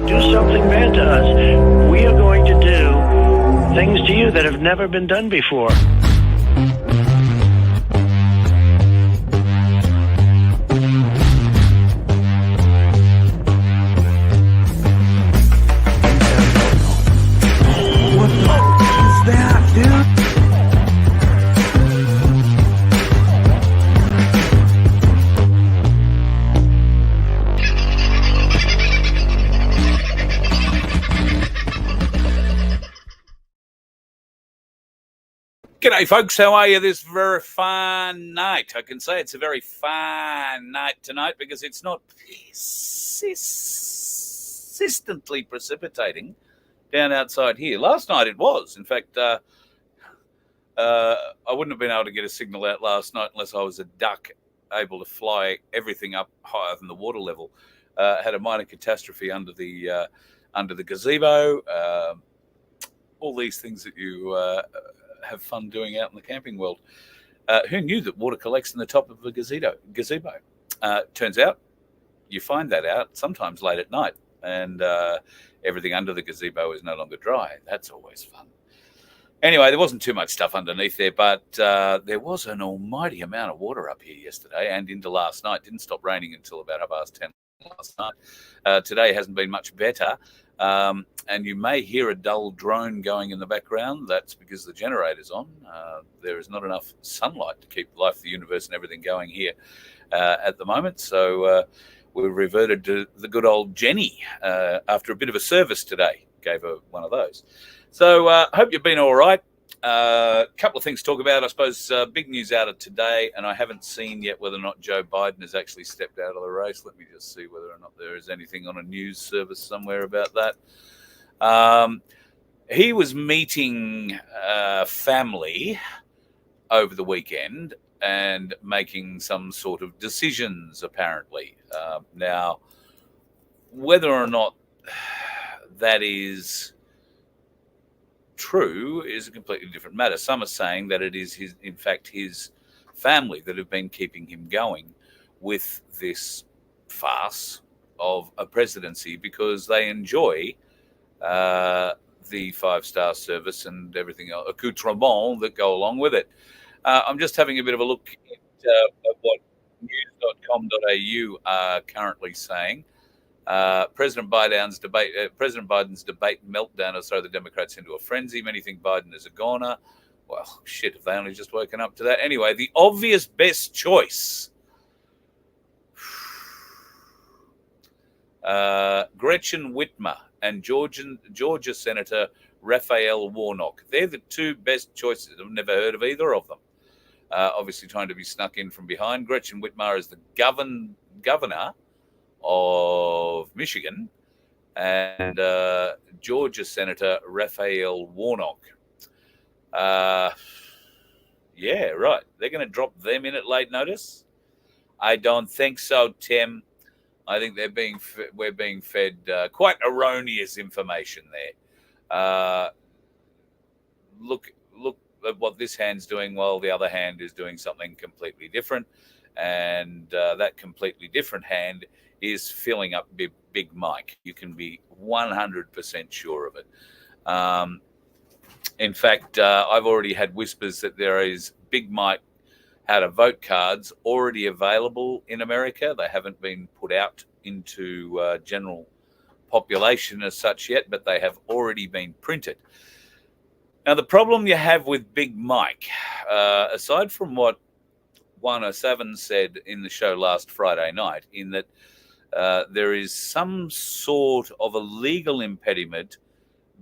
do something bad to us, we are going to do things to you that have never been done before. What the f*** is that, dude? G'day, folks. How are you this very fine night? I can say it's a very fine night tonight because it's not persistently precipitating down outside here. Last night it was. In fact, I wouldn't have been able to get a signal out last night unless I was a duck able to fly everything up higher than the water level. Had a minor catastrophe under the gazebo. All these things that you have fun doing out in the camping world. Who knew that water collects in the top of a gazebo? Turns out you find that out sometimes late at night, and everything under the gazebo is no longer dry. That's always fun. Anyway, there wasn't too much stuff underneath there, but there was an almighty amount of water up here yesterday and into last night. Didn't stop raining until about 10:30 last night. Today hasn't been much better. And you may hear a dull drone going in the background. That's because the generator's on. There is not enough sunlight to keep life, the universe, and everything going here at the moment. So we reverted to the good old Jenny after a bit of a service today. Gave her one of those. So hope you've been all right. A couple of things to talk about. I suppose big news out of today, and I haven't seen yet whether or not Joe Biden has actually stepped out of the race. Let me just see whether or not there is anything on a news service somewhere about that. He was meeting family over the weekend and making some sort of decisions, apparently. Now, whether or not that is true is a completely different matter. Some are saying that it is in fact his family that have been keeping him going with this farce of a presidency because they enjoy the five-star service and everything else, accoutrement that go along with it. I'm just having a bit of a look at what news.com.au are currently saying. President Biden's debate meltdown has thrown the Democrats into a frenzy. Many think Biden is a goner. Well, shit, if they only just woken up to that. Anyway, the obvious best choice. Gretchen Whitmer and Georgia Senator Raphael Warnock. They're the two best choices. I've never heard of either of them. Obviously trying to be snuck in from behind. Gretchen Whitmer is the governor of Michigan, and Georgia Senator Raphael Warnock. Yeah, right. They're going to drop them in at late notice? I don't think so, Tim. I think we're being fed quite erroneous information there. Look at what this hand's doing while the other hand is doing something completely different, and that completely different hand is filling up Big Mike. You can be 100% sure of it. In fact, I've already had whispers that there is Big Mike how to vote cards already available in America. They haven't been put out into general population as such yet, but they have already been printed. Now, the problem you have with Big Mike, aside from what 107 said in the show last Friday night, in that there is some sort of a legal impediment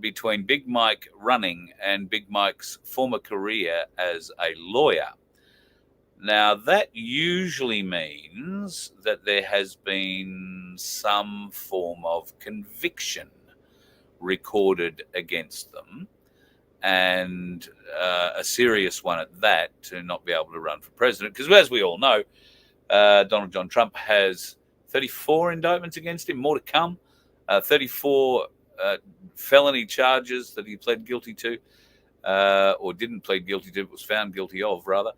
between Big Mike running and Big Mike's former career as a lawyer. Now, that usually means that there has been some form of conviction recorded against them, and a serious one at that, to not be able to run for president. Because as we all know, Donald John Trump has 34 indictments against him, more to come, 34 felony charges that he pled guilty to, or didn't plead guilty to, was found guilty of, rather.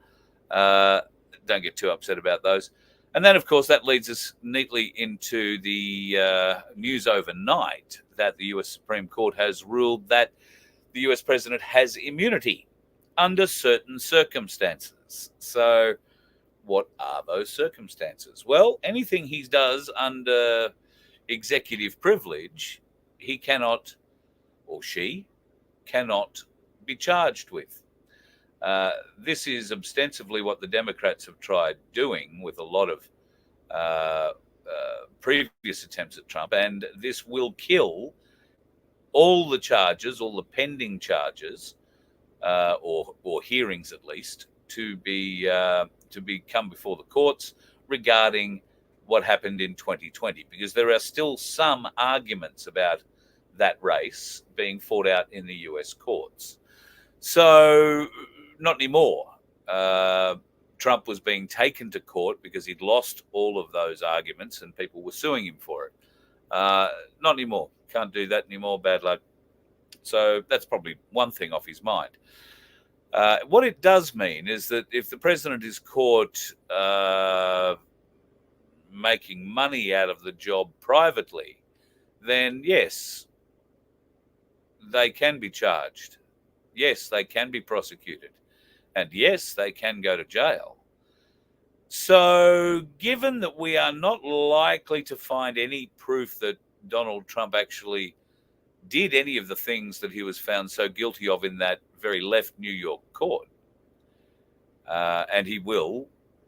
Don't get too upset about those. And then, of course, that leads us neatly into the news overnight that the US Supreme Court has ruled that the US president has immunity under certain circumstances. So, what are those circumstances? Well, anything he does under executive privilege, he cannot, or she cannot, be charged with. This is ostensibly what the Democrats have tried doing with a lot of previous attempts at Trump, and this will kill all the charges, all the pending charges, or hearings at least, to come before the courts regarding what happened in 2020, because there are still some arguments about that race being fought out in the US courts. So, not anymore. Trump was being taken to court because he'd lost all of those arguments and people were suing him for it. Not anymore. Can't do that anymore. Bad luck. So that's probably one thing off his mind. What it does mean is that if the president is caught making money out of the job privately, then yes, they can be charged. Yes, they can be prosecuted. And yes, they can go to jail. So, given that we are not likely to find any proof that Donald Trump actually did any of the things that he was found so guilty of in that very left New York court, and he will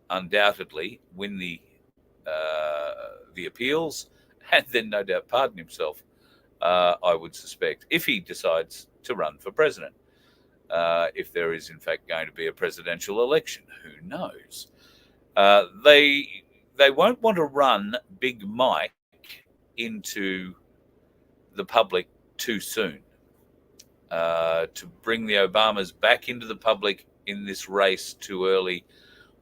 undoubtedly win the appeals and then no doubt pardon himself, I would suspect, if he decides to run for president. If there is, in fact, going to be a presidential election, who knows? They won't want to run Big Mike into the public too soon. To bring the Obamas back into the public in this race too early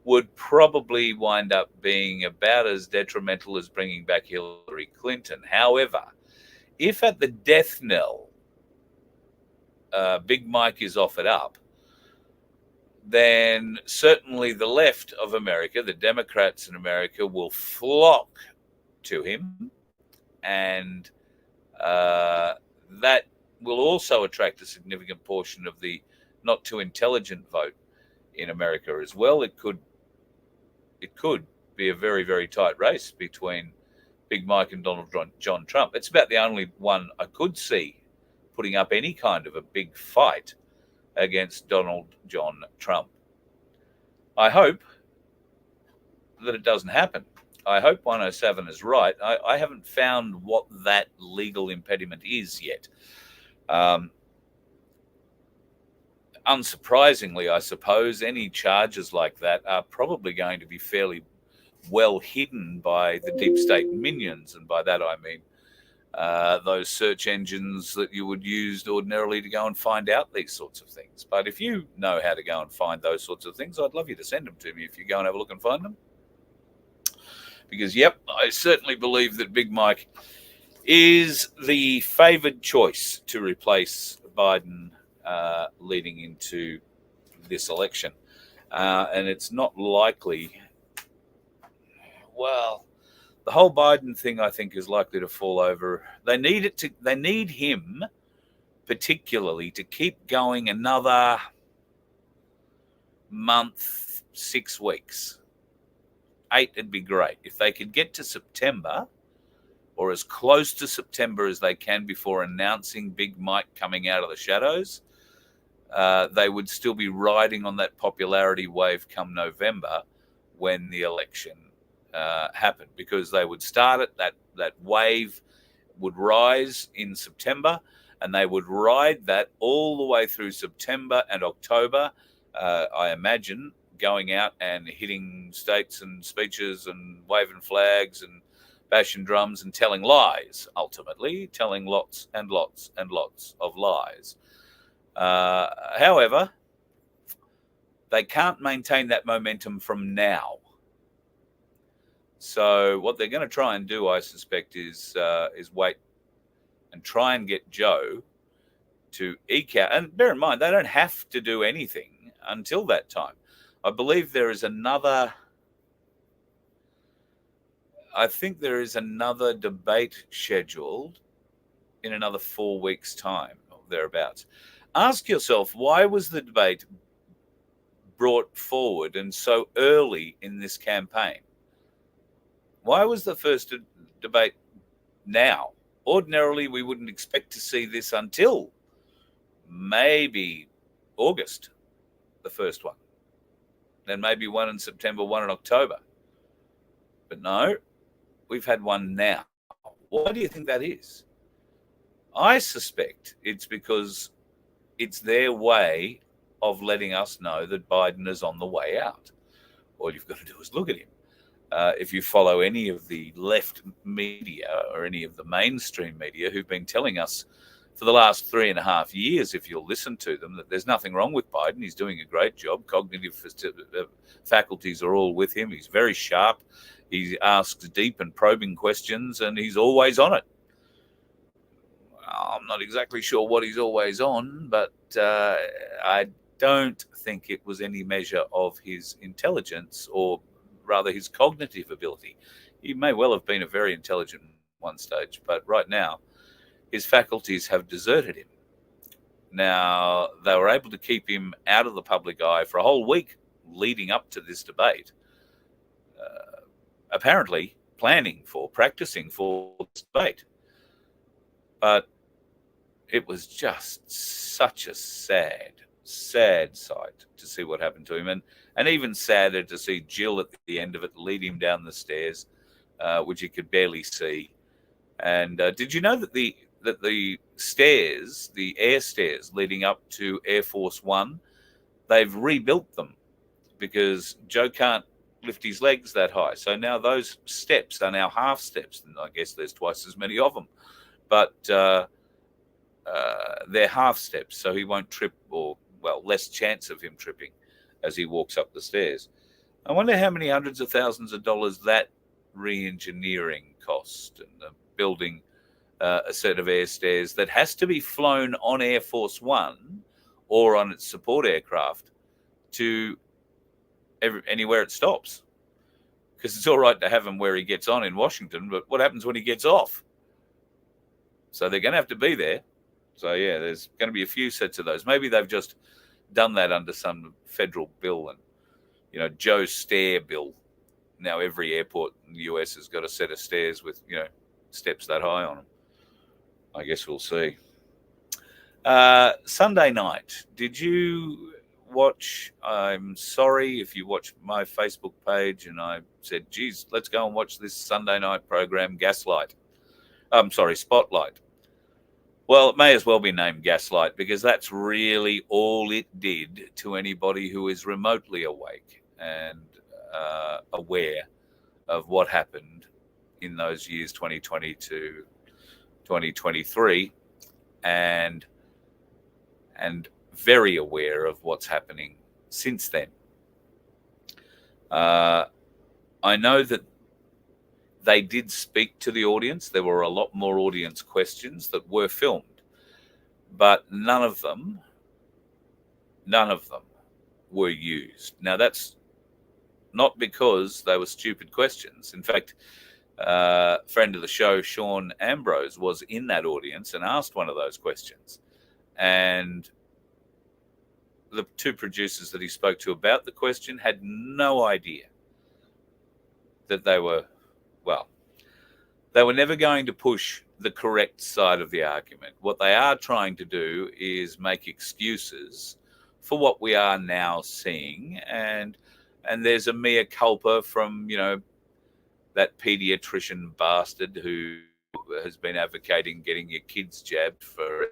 would probably wind up being about as detrimental as bringing back Hillary Clinton. However, if at the death knell Big Mike is offered up, then certainly the left of America, the Democrats in America, will flock to him, and that will also attract a significant portion of the not too intelligent vote in America as well. It could be a very, very tight race between Big Mike and Donald John Trump. It's about the only one I could see putting up any kind of a big fight against Donald John Trump. I hope that it doesn't happen. I hope 107 is right. I haven't found what that legal impediment is yet. Unsurprisingly, I suppose, any charges like that are probably going to be fairly well hidden by the deep state minions. And by that I mean those search engines that you would use ordinarily to go and find out these sorts of things. But if you know how to go and find those sorts of things, I'd love you to send them to me if you go and have a look and find them. Because, yep, I certainly believe that Big Mike is the favoured choice to replace Biden leading into this election. And it's not likely, well, the whole Biden thing, I think, is likely to fall over. They need him particularly to keep going another month, 6 weeks. 8 would be great. If they could get to September, or as close to September as they can before announcing Big Mike coming out of the shadows, they would still be riding on that popularity wave come November when the election happened, because they would start it, that wave would rise in September, and they would ride that all the way through September and October, I imagine, going out and hitting states and speeches and waving flags and bashing drums and telling lies, ultimately telling lots and lots and lots of lies. However, they can't maintain that momentum from now. So what they're going to try and do, I suspect, is wait and try and get Joe to eke out. And bear in mind, they don't have to do anything until that time. I believe there is another I think there is another debate scheduled in another 4 weeks' time, or thereabouts. Ask yourself, why was the debate brought forward and so early in this campaign? Why was the first debate now? Ordinarily, we wouldn't expect to see this until maybe August, the first one. Then maybe one in September, one in October. But no, we've had one now. Why do you think that is? I suspect it's because it's their way of letting us know that Biden is on the way out. All you've got to do is look at him. If you follow any of the left media or any of the mainstream media who've been telling us for the last 3.5 years, if you'll listen to them, that there's nothing wrong with Biden. He's doing a great job. Cognitive faculties are all with him. He's very sharp. He asks deep and probing questions, and he's always on it. I'm not exactly sure what he's always on, but I don't think it was any measure of his intelligence, or rather his cognitive ability. He may well have been a very intelligent one stage, but right now his faculties have deserted him. Now, they were able to keep him out of the public eye for a whole week leading up to this debate, apparently practicing for this debate. But it was just such a sad sight to see what happened to him, and even sadder to see Jill at the end of it lead him down the stairs, which he could barely see. And did you know that the stairs, the air stairs leading up to Air Force One, they've rebuilt them because Joe can't lift his legs that high. So now those steps are now half steps, and I guess there's twice as many of them. But they're half steps, so he won't trip, or, well, less chance of him tripping as he walks up the stairs. I wonder how many hundreds of thousands of dollars that re-engineering cost, and building a set of air stairs that has to be flown on Air Force One or on its support aircraft to anywhere it stops. Because it's all right to have him where he gets on in Washington, but what happens when he gets off? So they're going to have to be there. So, yeah, there's going to be a few sets of those. Maybe they've just done that under some federal bill, and, Joe's stair bill. Now every airport in the US has got a set of stairs with, steps that high on them. I guess we'll see. Sunday night, did you watch? I'm sorry if you watched my Facebook page and I said, geez, let's go and watch this Sunday night program, Spotlight. Well, it may as well be named Gaslight, because that's really all it did to anybody who is remotely awake and aware of what happened in those years 2020 to 2023, and very aware of what's happening since then. I know that they did speak to the audience. There were a lot more audience questions that were filmed, but none of them were used. Now, that's not because they were stupid questions. In fact, friend of the show, Sean Ambrose, was in that audience and asked one of those questions. And the two producers that he spoke to about the question had no idea that they were never going to push the correct side of the argument. What they are trying to do is make excuses for what we are now seeing. And there's a mea culpa from, that pediatrician bastard who has been advocating getting your kids jabbed for.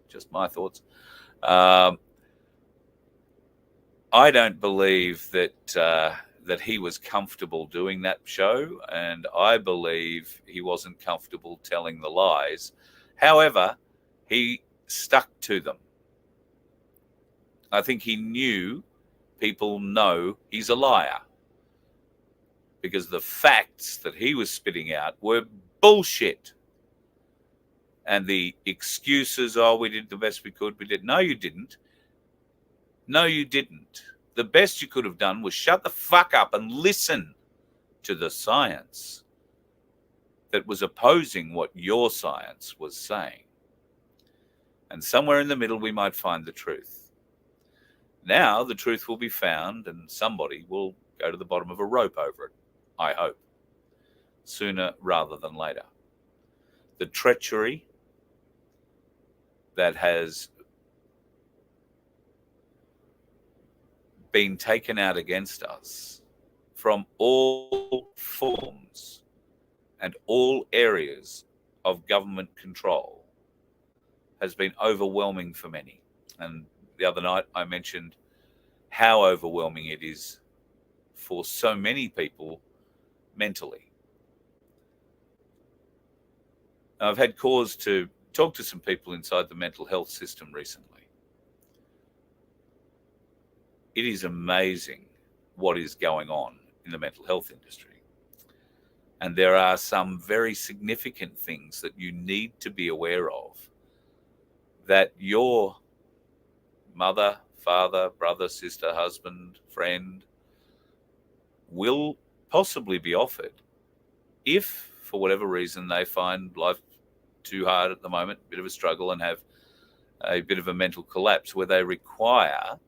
Just my thoughts. I don't believe that he was comfortable doing that show, and I believe he wasn't comfortable telling the lies. However, he stuck to them. I think he knew people know he's a liar, because the facts that he was spitting out were bullshit. And the excuses, we did the best we could. We did. No, you didn't. No, you didn't. the best you could have done was shut the fuck up and listen to the science that was opposing what your science was saying. And somewhere in the middle, we might find the truth. Now the truth will be found and somebody will go to the bottom of a rope over it, I hope, sooner rather than later. The treachery that has been taken out against us from all forms and all areas of government control has been overwhelming for many. And the other night I mentioned how overwhelming it is for so many people mentally. I've had cause to talk to some people inside the mental health system recently. It is amazing what is going on in the mental health industry. And there are some very significant things that you need to be aware of that your mother, father, brother, sister, husband, friend will possibly be offered if, for whatever reason, they find life too hard at the moment, a bit of a struggle, and have a bit of a mental collapse where they require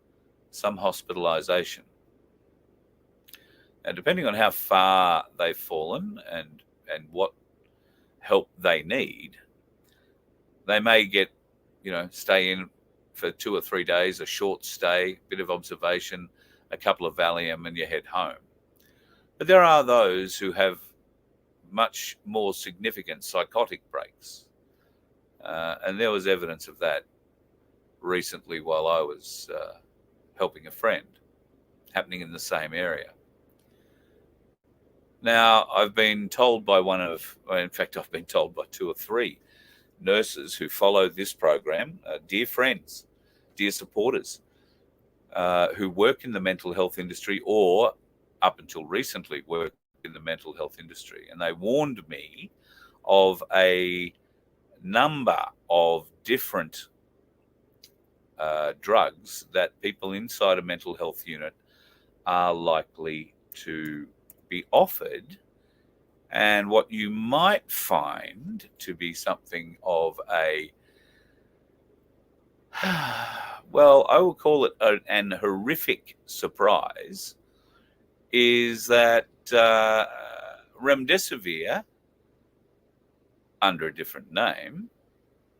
some hospitalization. And depending on how far they've fallen and what help they need, they may get, stay in for 2 or 3 days, a short stay, bit of observation, a couple of Valium, and you head home. But there are those who have much more significant psychotic breaks. And there was evidence of that recently while I was helping a friend, happening in the same area. Now, I've been told by I've been told by 2 or 3 nurses who follow this program, dear friends, dear supporters, who work in the mental health industry or up until recently worked in the mental health industry. And they warned me of a number of different drugs that people inside a mental health unit are likely to be offered, and what you might find to be something of a, well, I will call it an horrific surprise, is that remdesivir, under a different name,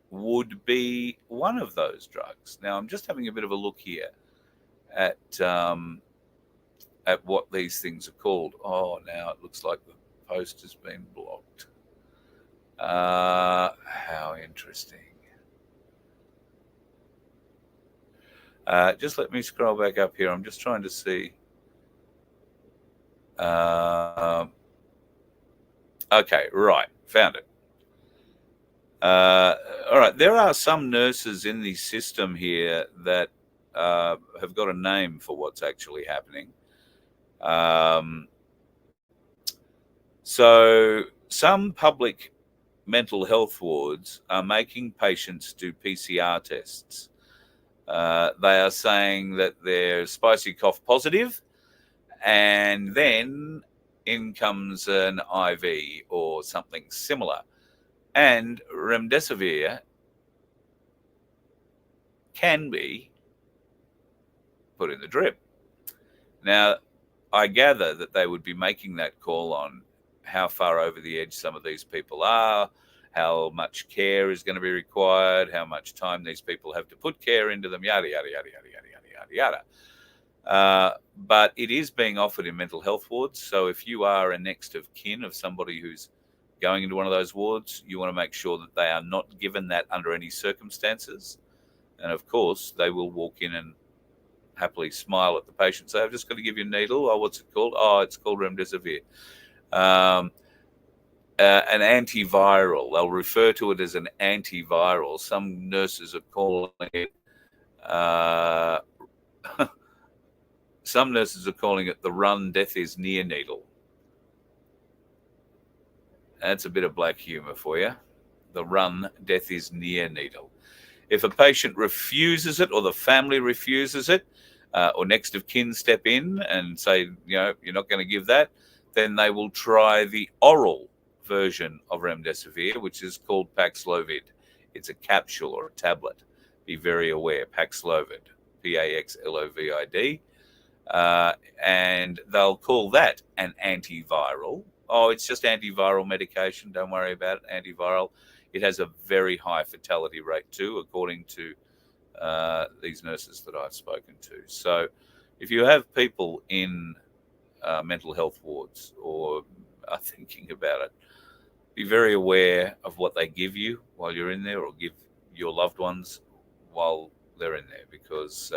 would be one of those drugs. Now, I'm just having a bit of a look here at what these things are called. Oh, now it looks like the post has been blocked. How interesting. Just let me scroll back up here. I'm just trying to see. Okay, right. Found it. All right. There are some nurses in the system here that have got a name for what's actually happening. So some public mental health wards are making patients do PCR tests. They are saying that they're spicy cough positive, and then in comes an IV or something similar. And remdesivir can be put in the drip. Now, I gather that they would be making that call on how far over the edge some of these people are, how much care is going to be required, how much time these people have to put care into them, yada, yada, yada, yada, yada, yada, yada. But it is being offered in mental health wards. So if you are a next of kin of somebody who's going into one of those wards, you want to make sure that they are not given that under any circumstances. And of course, they will walk in and happily smile at the patient, say, I've just got to give you a needle. Oh, what's it called? Oh, it's called remdesivir. An antiviral. They'll refer to it as an antiviral. Some nurses are calling it some nurses are calling it the run, death is near needle. That's a bit of black humor for you. The run, death is near needle. If a patient refuses it or the family refuses it, or next of kin step in and say, you're not going to give that, then they will try the oral version of remdesivir, which is called Paxlovid. It's a capsule or a tablet. Be very aware, Paxlovid, Paxlovid. And they'll call that an antiviral. Oh, it's just antiviral medication. Don't worry about it. Antiviral. It has a very high fatality rate too, according to these nurses that I've spoken to. So if you have people in mental health wards or are thinking about it, be very aware of what they give you while you're in there, or give your loved ones while they're in there, because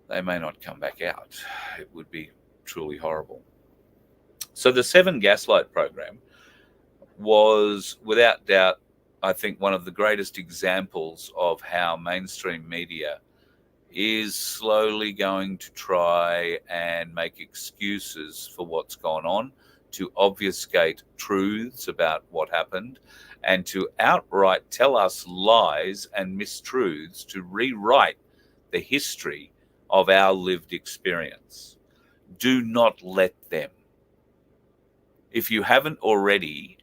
they may not come back out. It would be truly horrible. So the 7 Gaslight program was, without doubt, I think one of the greatest examples of how mainstream media is slowly going to try and make excuses for what's gone on, to obfuscate truths about what happened, and to outright tell us lies and mistruths to rewrite the history of our lived experience. Do not let them. If you haven't already,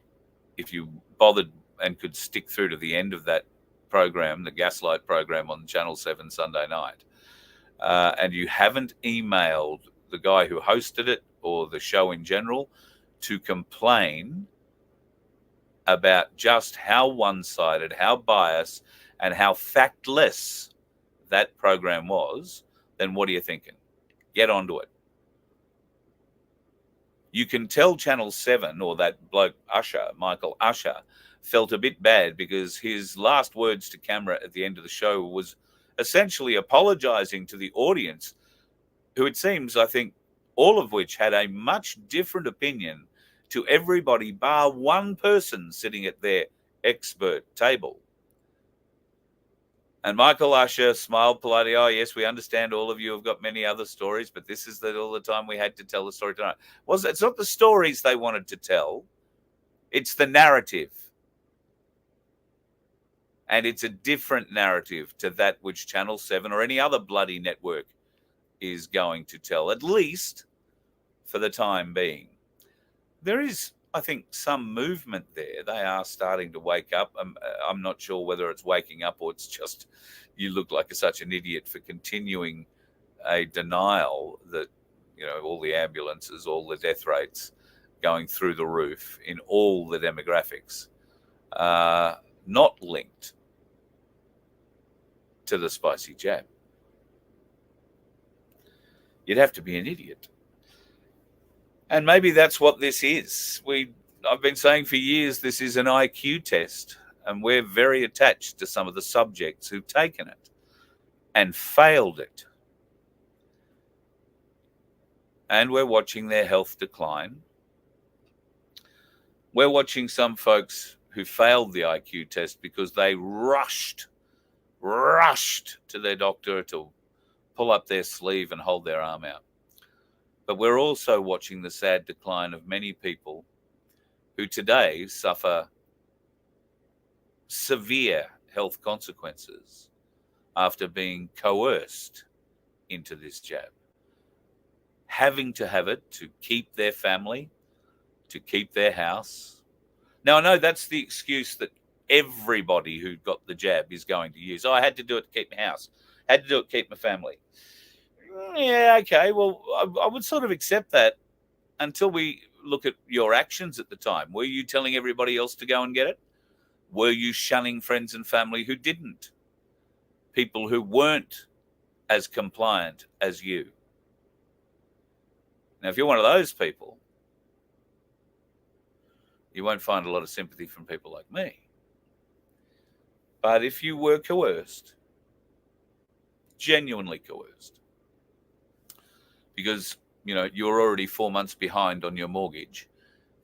if you bothered and could stick through to the end of that program, the Gaslight program on Channel 7 Sunday night, and you haven't emailed the guy who hosted it or the show in general to complain about just how one-sided, how biased, and how factless that program was, then what are you thinking? Get onto it. You can tell Channel 7, or that bloke Usher, Michael Usher, felt a bit bad because his last words to camera at the end of the show was essentially apologizing to the audience, who it seems, I think, all of which had a much different opinion to everybody bar one person sitting at their expert table. And Michael Usher smiled politely. Oh, yes, we understand all of you have got many other stories, but this is all the time we had to tell the story tonight. It's not the stories they wanted to tell. It's the narrative. And it's a different narrative to that which Channel 7 or any other bloody network is going to tell, at least for the time being. There is, I think, some movement there. They are starting to wake up. I'm not sure whether it's waking up or it's just you look like such an idiot for continuing a denial that, all the ambulances, all the death rates going through the roof in all the demographics are not linked to the spicy jab. You'd have to be an idiot. And maybe that's what this is. I've been saying for years this is an IQ test, and we're very attached to some of the subjects who've taken it and failed it. And we're watching their health decline. We're watching some folks who failed the IQ test because they rushed to their doctor to pull up their sleeve and hold their arm out. But we're also watching the sad decline of many people who today suffer severe health consequences after being coerced into this jab, having to have it to keep their family, to keep their house. Now, I know that's the excuse that everybody who got the jab is going to use. I had to do it to keep my house, had to do it to keep my family. Yeah, okay, well, I would sort of accept that until we look at your actions at the time. Were you telling everybody else to go and get it? Were you shunning friends and family who didn't? People who weren't as compliant as you? Now, if you're one of those people, you won't find a lot of sympathy from people like me. But if you were coerced, genuinely coerced, because, you're already 4 months behind on your mortgage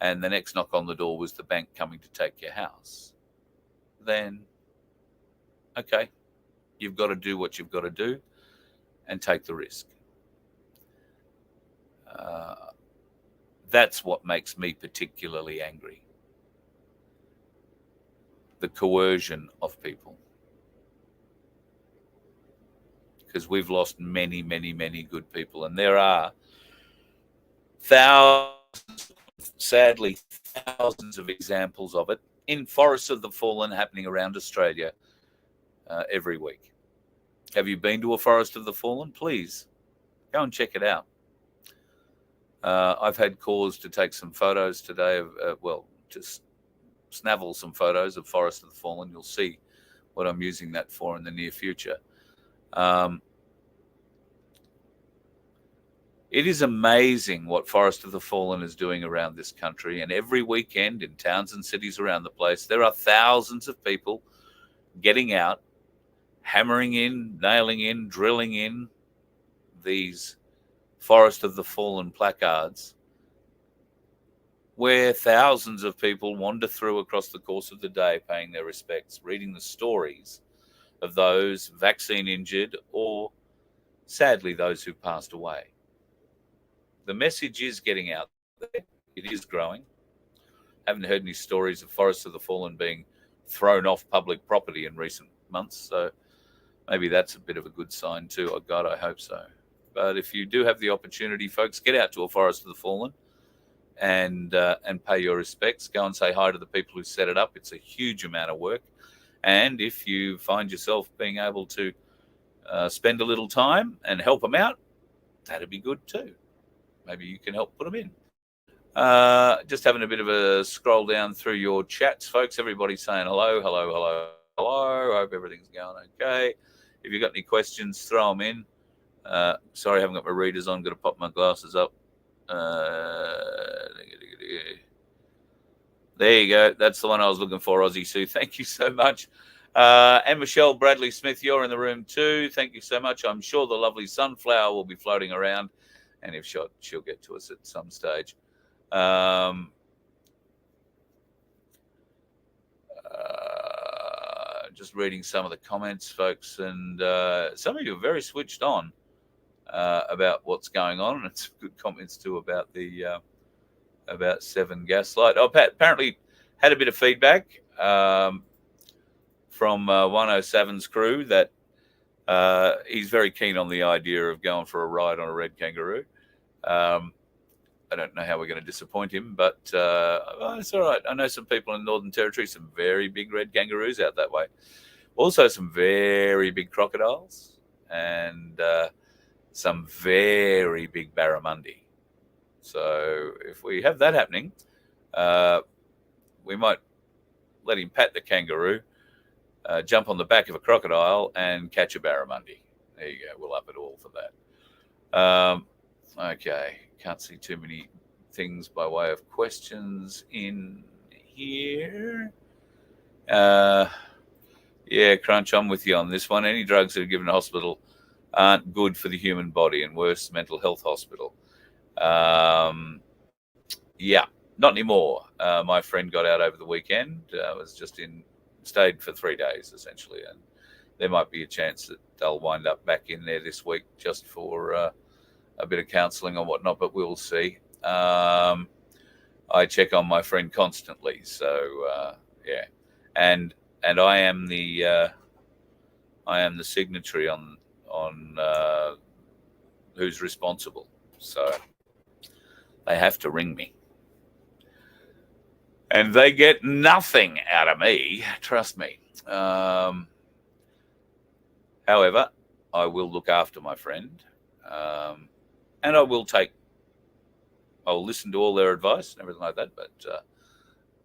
and the next knock on the door was the bank coming to take your house, then, okay, you've got to do what you've got to do and take the risk. That's what makes me particularly angry. The coercion of people. because we've lost many, many, many good people. And there are thousands, sadly, thousands of examples of it in Forests of the Fallen happening around Australia every week. Have you been to a Forest of the Fallen? Please go and check it out. I've had cause to take some photos today of, just snavel some photos of Forest of the Fallen. You'll see what I'm using that for in the near future. It is amazing what Forest of the Fallen is doing around this country. And every weekend in towns and cities around the place, there are thousands of people getting out, hammering in, nailing in, drilling in these Forest of the Fallen placards, where thousands of people wander through across the course of the day, paying their respects, reading the stories of those vaccine injured or, sadly, those who passed away. The message is getting out there. It is growing. Haven't heard any stories of Forests of the Fallen being thrown off public property in recent months, so maybe that's a bit of a good sign too. Oh God, I hope so. But if you do have the opportunity, folks, get out to a Forest of the Fallen and pay your respects. Go and say hi to the people who set it up. It's a huge amount of work. And if you find yourself being able to spend a little time and help them out, that'd be good too. Maybe you can help put them in. Just having a bit of a scroll down through your chats, folks. Everybody's saying hello, hello, hello, hello. Hope everything's going okay. If you've got any questions, throw them in. Sorry, I haven't got my readers on. Got to pop my glasses up. There you go. That's the one I was looking for, Aussie Sue. Thank you so much. And Michelle Bradley Smith, you're in the room too. Thank you so much. I'm sure the lovely sunflower will be floating around, and if she'll get to us at some stage. Just reading some of the comments, folks, and some of you are very switched on about what's going on, and it's good comments too about the about Seven Gaslight. Oh, Pat apparently had a bit of feedback from 107's crew that he's very keen on the idea of going for a ride on a red kangaroo. I don't know how we're going to disappoint him, but it's all right. I know some people in the Northern Territory, some very big red kangaroos out that way. Also some very big crocodiles and some very big barramundi. So if we have that happening, we might let him pat the kangaroo, jump on the back of a crocodile and catch a barramundi. There you go. We'll up it all for that. Okay. Can't see too many things by way of questions in here. Yeah, Crunch, I'm with you on this one. Any drugs that are given in hospital aren't good for the human body, and worse, mental health hospital. Yeah, not anymore. My friend got out over the weekend. Stayed for 3 days, essentially, and there might be a chance that they'll wind up back in there this week just for a bit of counselling or whatnot, but we'll see. I check on my friend constantly, so yeah, and I am the signatory on who's responsible, so they have to ring me, and they get nothing out of me. Trust me. However, I will look after my friend. And I will listen to all their advice and everything like that, but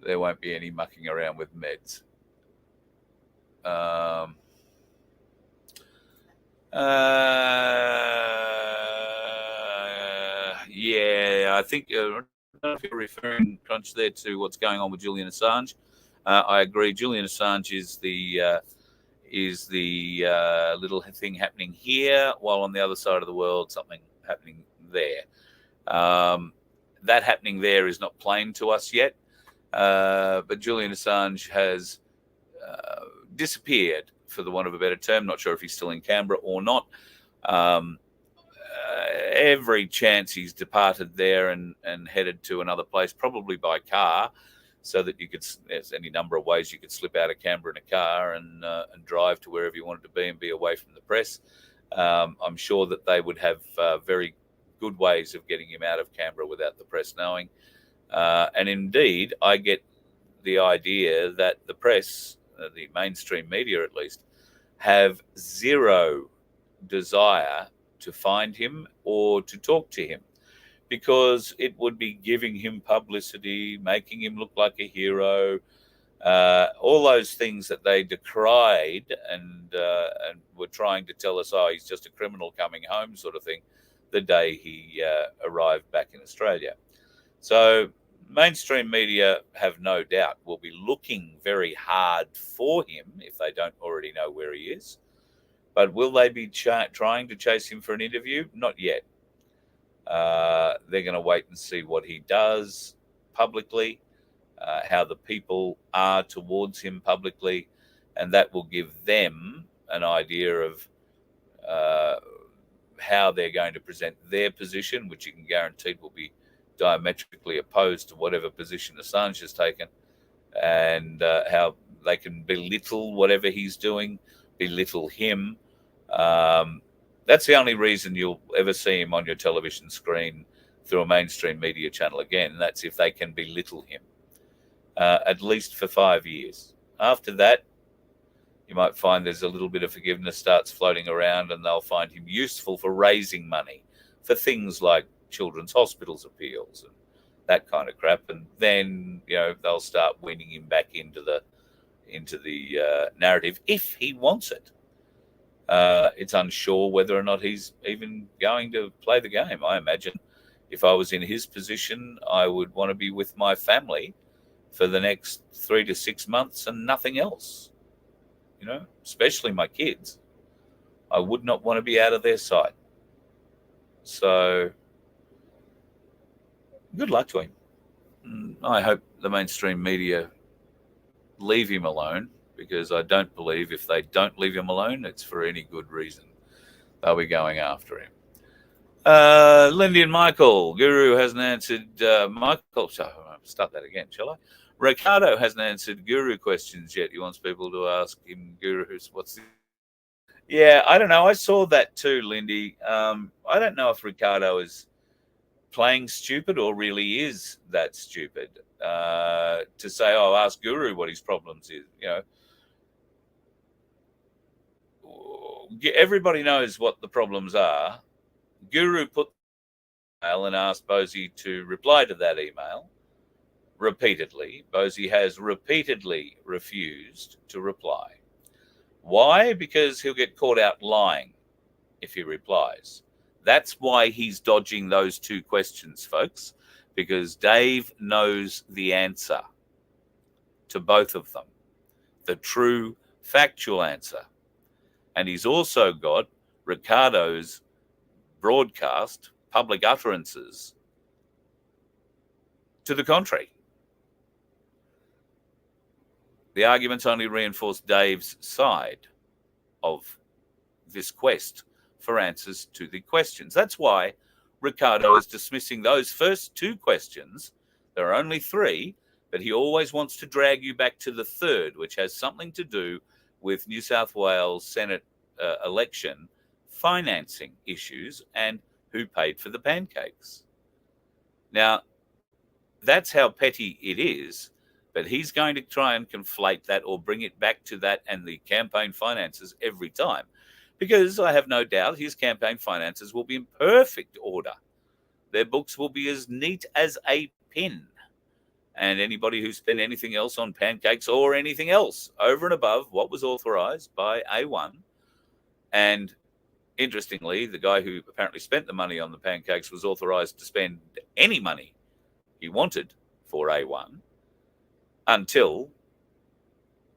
there won't be any mucking around with meds. Yeah, I think, I don't know if you're referring, Crunch, there to what's going on with Julian Assange. I agree. Julian Assange is the little thing happening here, while on the other side of the world, something happening there. That happening there is not plain to us yet, but Julian Assange has disappeared, for the want of a better term. Not sure if he's still in Canberra or not. Every chance he's departed there and headed to another place, probably by car, so that there's any number of ways you could slip out of Canberra in a car and drive to wherever you wanted to be and be away from the press. I'm sure that they would have very good ways of getting him out of Canberra without the press knowing. And indeed, I get the idea that the press, the mainstream media at least, have zero desire to find him or to talk to him, because it would be giving him publicity, making him look like a hero, all those things that they decried and were trying to tell us, oh, he's just a criminal coming home sort of thing, the day he arrived back in Australia. So mainstream media, have no doubt, will be looking very hard for him if they don't already know where he is. But will they be trying to chase him for an interview? Not yet. They're going to wait and see what he does publicly, how the people are towards him publicly, and that will give them an idea of how they're going to present their position, which you can guarantee will be diametrically opposed to whatever position Assange has taken, and how they can belittle whatever he's doing, belittle him. That's the only reason you'll ever see him on your television screen through a mainstream media channel again. That's if they can belittle him, at least for 5 years. After that, you might find there's a little bit of forgiveness starts floating around, and they'll find him useful for raising money for things like children's hospitals appeals and that kind of crap. And then, they'll start weaning him back into the narrative if he wants it. It's unsure whether or not he's even going to play the game. I imagine if I was in his position, I would want to be with my family for the next 3 to 6 months and nothing else, especially my kids. I would not want to be out of their sight. So good luck to him. I hope the mainstream media leave him alone, because I don't believe if they don't leave him alone, it's for any good reason. They'll be going after him. Lindy and Michael, Guru hasn't answered Michael. So I'll start that again, shall I? Ricardo hasn't answered Guru questions yet. He wants people to ask him, Guru, what's the... Yeah, I don't know. I saw that too, Lindy. I don't know if Ricardo is playing stupid or really is that stupid to say, oh, ask Guru what his problems is. Everybody knows what the problems are. Guru put the email and asked Bosie to reply to that email repeatedly. Bosie has repeatedly refused to reply. Why? Because he'll get caught out lying if he replies. That's why he's dodging those two questions, folks, because Dave knows the answer to both of them, the true factual answer. And he's also got Ricardo's broadcast public utterances to the contrary. The arguments only reinforce Dave's side of this quest for answers to the questions. That's why Ricardo is dismissing those first two questions. There are only three, but he always wants to drag you back to the third, which has something to do with New South Wales Senate election financing issues and who paid for the pancakes. Now, that's how petty it is, but he's going to try and conflate that or bring it back to that and the campaign finances every time, because I have no doubt his campaign finances will be in perfect order. Their books will be as neat as a pin. And anybody who spent anything else on pancakes or anything else over and above what was authorized by A1, and interestingly, the guy who apparently spent the money on the pancakes was authorized to spend any money he wanted for A1 until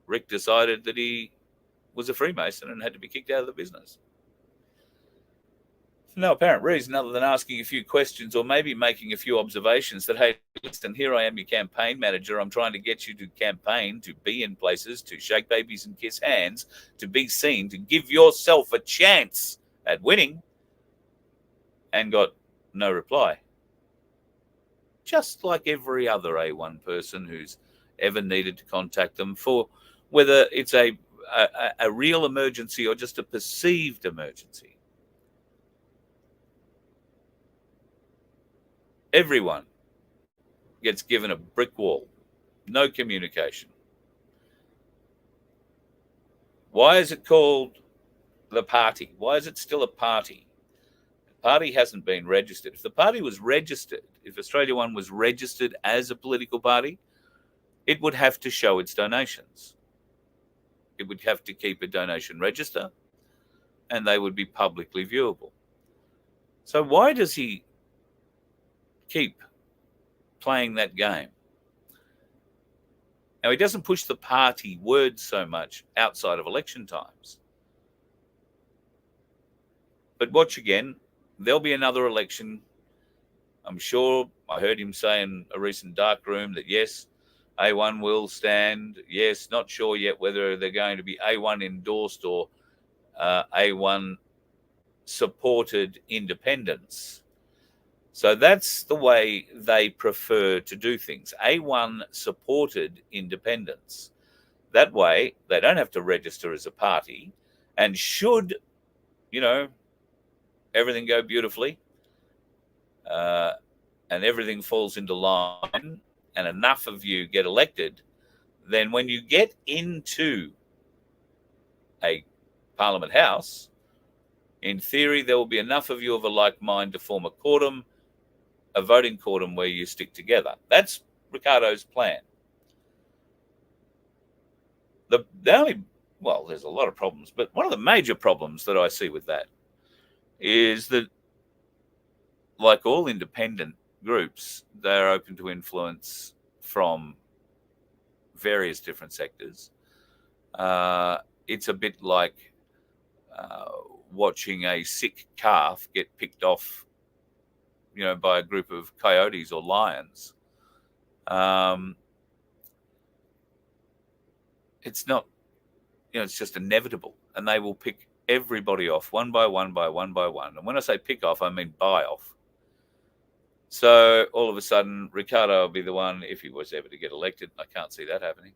Rick decided that he was a Freemason and had to be kicked out of the business. For no apparent reason other than asking a few questions or maybe making a few observations that, hey, listen, here I am, your campaign manager. I'm trying to get you to campaign, to be in places, to shake babies and kiss hands, to be seen, to give yourself a chance at winning, and got no reply. Just like every other A1 person who's ever needed to contact them for whether it's a real emergency or just a perceived emergency. Everyone gets given a brick wall, no communication. Why is it called the party? Why is it still a party? The party hasn't been registered. If the party was registered, if Australia One was registered as a political party, it would have to show its donations. It would have to keep a donation register, and they would be publicly viewable. So why does he keep playing that game? Now, he doesn't push the party word so much outside of election times. But watch again, there'll be another election. I'm sure I heard him say in a recent dark room that yes, A1 will stand. Yes, not sure yet whether they're going to be A1 endorsed or A1 supported independents. So that's the way they prefer to do things. A1 supported independents. That way, they don't have to register as a party. And should, everything go beautifully and everything falls into line and enough of you get elected, then when you get into a Parliament House, in theory, there will be enough of you of a like mind to form a quorum, a voting quorum where you stick together. That's Ricardo's plan. There's a lot of problems, but one of the major problems that I see with that is that, like all independent groups, they're open to influence from various different sectors. It's a bit like watching a sick calf get picked off, by a group of coyotes or lions. It's not, it's just inevitable, and they will pick everybody off one by one by one by one. And when I say pick off, I mean buy off. So all of a sudden, Ricardo will be the one, if he was ever to get elected. I can't see that happening.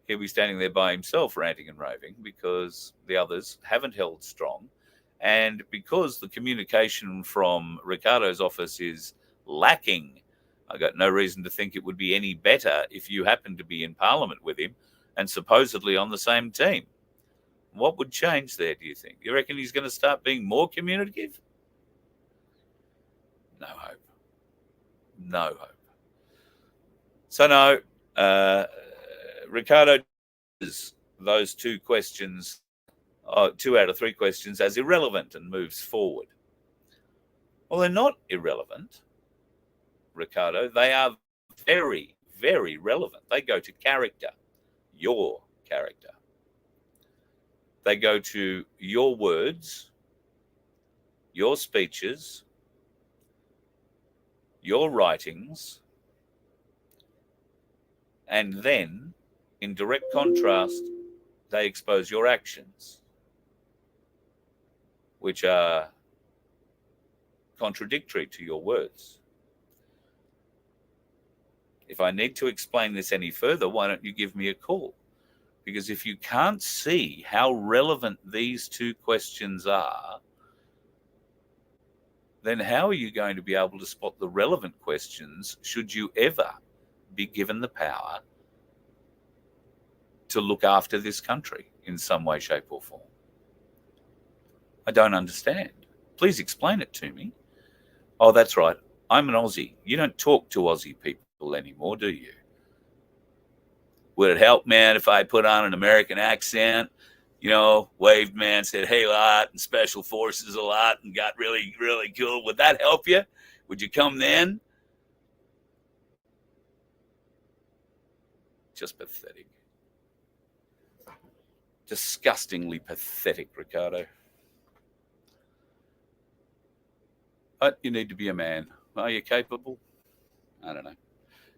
He'll be standing there by himself ranting and raving because the others haven't held strong. And because the communication from Ricardo's office is lacking, I got no reason to think it would be any better if you happened to be in Parliament with him and supposedly on the same team. What would change there, do you think? You reckon he's going to start being more communicative? No hope. No hope. So no, Ricardo does those two questions, 2 out of 3 questions, as irrelevant and moves forward. Well, they're not irrelevant, Ricardo. They are very, very relevant. They go to character, your character. They go to your words, your speeches, your writings, and then, in direct contrast, they expose your actions, which are contradictory to your words. If I need to explain this any further, why don't you give me a call? Because if you can't see how relevant these 2 questions are, then how are you going to be able to spot the relevant questions should you ever be given the power to look after this country in some way, shape, or form? I don't understand. Please explain it to me. Oh, that's right. I'm an Aussie. You don't talk to Aussie people anymore, do you? Would it help, man, if I put on an American accent, waved, man, said, hey, a lot, and special forces a lot, and got really, really cool? Would that help you? Would you come then? Just pathetic. Disgustingly pathetic, Ricardo. But you need to be a man. Are you capable? I don't know.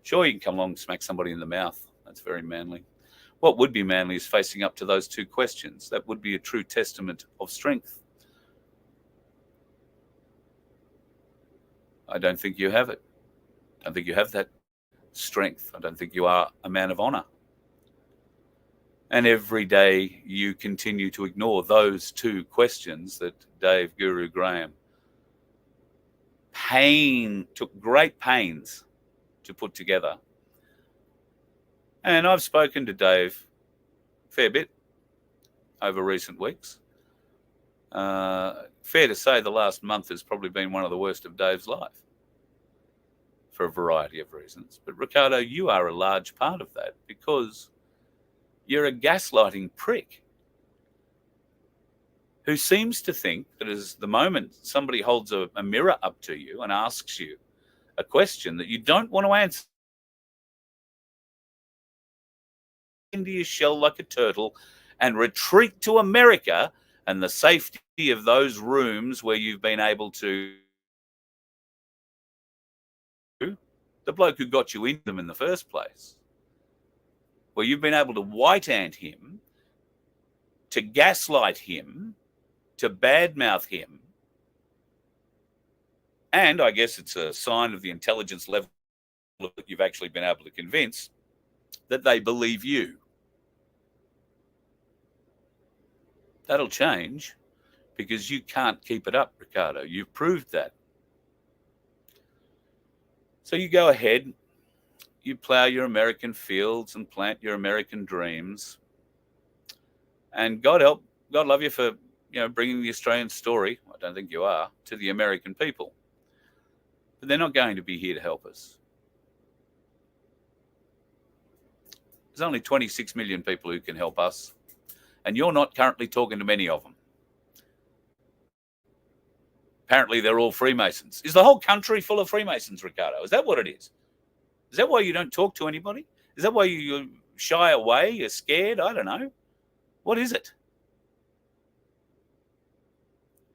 Sure, you can come along and smack somebody in the mouth. That's very manly. What would be manly is facing up to those 2 questions. That would be a true testament of strength. I don't think you have it. I don't think you have that strength. I don't think you are a man of honor. And every day you continue to ignore those 2 questions that Dave Guru Graham took great pains to put together. And I've spoken to Dave a fair bit over recent weeks. Fair to say the last month has probably been one of the worst of Dave's life for a variety of reasons. But Ricardo, you are a large part of that because you're a gaslighting prick who seems to think that as the moment somebody holds a mirror up to you and asks you a question that you don't want to answer, into your shell like a turtle and retreat to America and the safety of those rooms where you've been able to, the bloke who got you into them in the first place, where you've been able to white ant him, to gaslight him, to badmouth him. And I guess it's a sign of the intelligence level that you've actually been able to convince that they believe you. That'll change because you can't keep it up, Ricardo. You've proved that. So you go ahead, you plow your American fields and plant your American dreams. And God love you for, bringing the Australian story, I don't think you are, to the American people. But they're not going to be here to help us. There's only 26 million people who can help us. And you're not currently talking to many of them. Apparently, they're all Freemasons. Is the whole country full of Freemasons, Ricardo? Is that what it is? Is that why you don't talk to anybody? Is that why you shy away? You're scared? I don't know. What is it?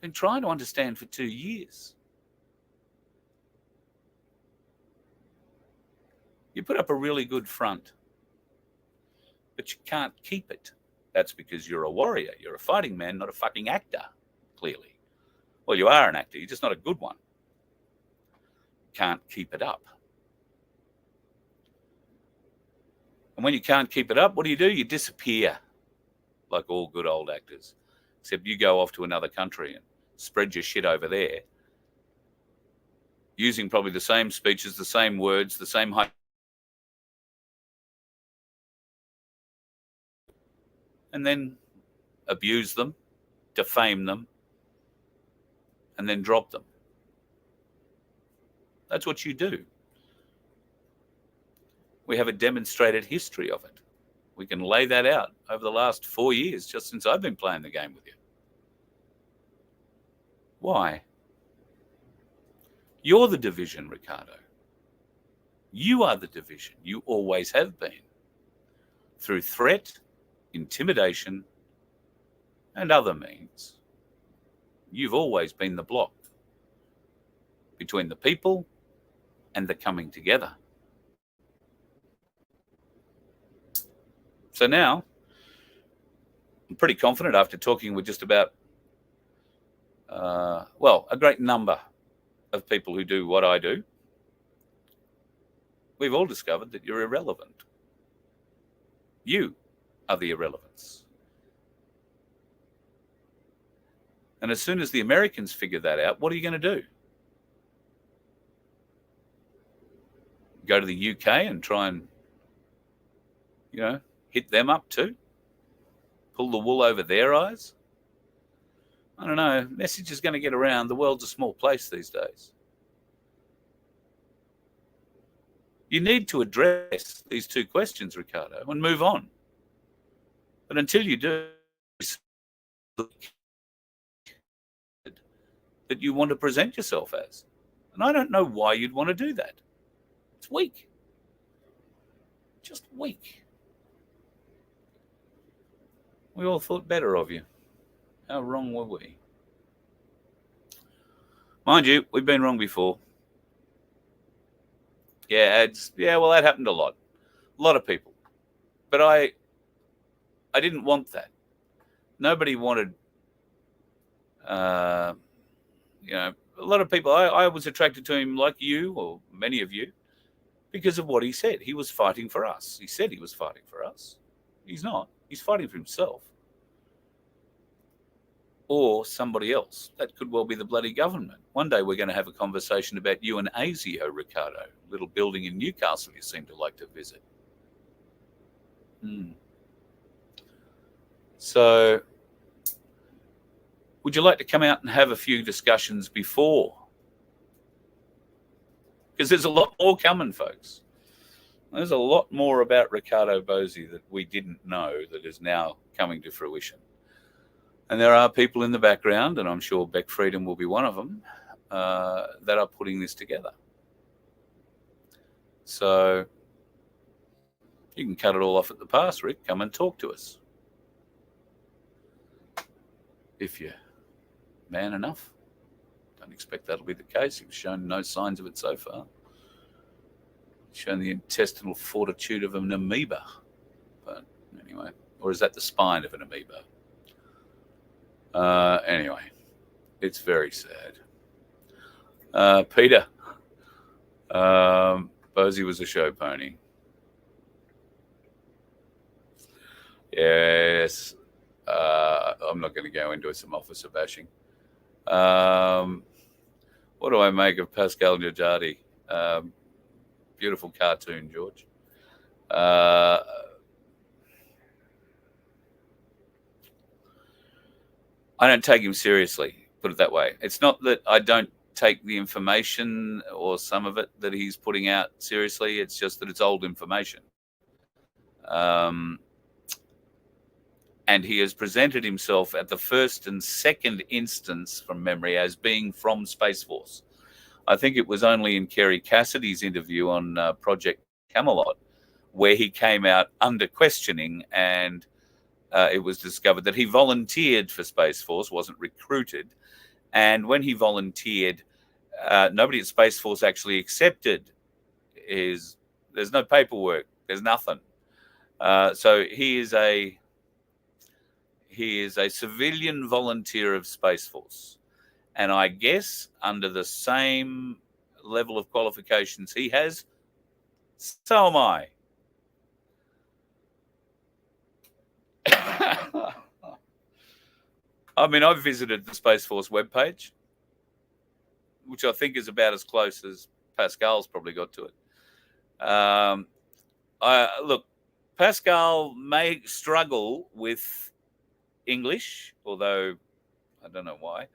Been trying to understand for 2 years. You put up a really good front, but you can't keep it. That's because you're a warrior. You're a fighting man, not a fucking actor, clearly. Well, you are an actor. You're just not a good one. Can't keep it up. And when you can't keep it up, what do? You disappear, like all good old actors. Except you go off to another country and spread your shit over there, using probably the same speeches, the same words, the same height. And then abuse them, defame them, and then drop them. That's what you do. We have a demonstrated history of it. We can lay that out over the last 4 years, just since I've been playing the game with you. Why? You're the division, Ricardo. You are the division. You always have been. Through threat, intimidation, and other means. You've always been the block between the people and the coming together. So now, I'm pretty confident after talking with just about, a great number of people who do what I do, we've all discovered that you're irrelevant. You are the irrelevance. And as soon as the Americans figure that out, what are you going to do? Go to the UK and try and, hit them up too? Pull the wool over their eyes? I don't know. Message is going to get around. The world's a small place these days. You need to address these two questions, Ricardo, and move on. But until you do, that you want to present yourself as. And I don't know why you'd want to do that. It's weak. Just weak. We all thought better of you. How wrong were we? Mind you, we've been wrong before. Yeah, ads. Yeah, well, that happened a lot. A lot of people. But I didn't want that. Nobody wanted, a lot of people, I was attracted to him like you or many of you because of what he said. He was fighting for us. He said he was fighting for us. He's not. He's fighting for himself. or somebody else. That could well be the bloody government. One day we're going to have a conversation about you and ASIO, Ricardo, little building in Newcastle you seem to like to visit. So, would you like to come out and have a few discussions before? Because there's a lot more coming, folks. There's a lot more about Ricardo Bosi that we didn't know that is now coming to fruition. And there are people in the background, and I'm sure Beck Freedom will be one of them, that are putting this together. So you can cut it all off at the pass, Rick. Come and talk to us. If you're man enough. Don't expect that'll be the case. You've shown no signs of it so far. Shown the intestinal fortitude of an amoeba. But anyway, or is that the spine of an amoeba? Anyway, it's very sad. Peter, Bosi was a show pony. Yes. I'm not going to go into some officer bashing. What do I make of Pascal Najati? Beautiful cartoon, George. I don't take him seriously, put it that way. It's not that I don't take the information or some of it that he's putting out seriously. It's just that it's old information. And he has presented himself at the first and second instance from memory as being from Space Force. I think it was only in Kerry Cassidy's interview on Project Camelot where he came out under questioning, and it was discovered that he volunteered for Space Force, wasn't recruited. And when he volunteered, nobody at Space Force actually accepted his. There's no paperwork. There's nothing. So he is a civilian volunteer of Space Force. And I guess under the same level of qualifications he has, so am I. I mean, I've visited the Space Force webpage, which I think is about as close as Pascal's probably got to it. Look, Pascal may struggle with English, although I don't know why.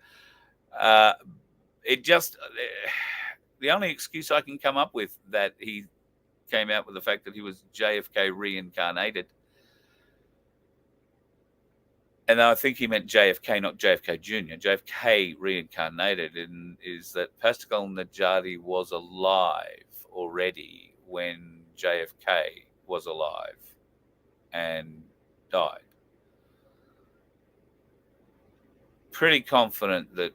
The only excuse I can come up with that he came out with the fact that he was JFK reincarnated. And I think he meant JFK, not JFK Jr., JFK reincarnated, and is that Pascal Najati was alive already when JFK was alive and died. Pretty confident that,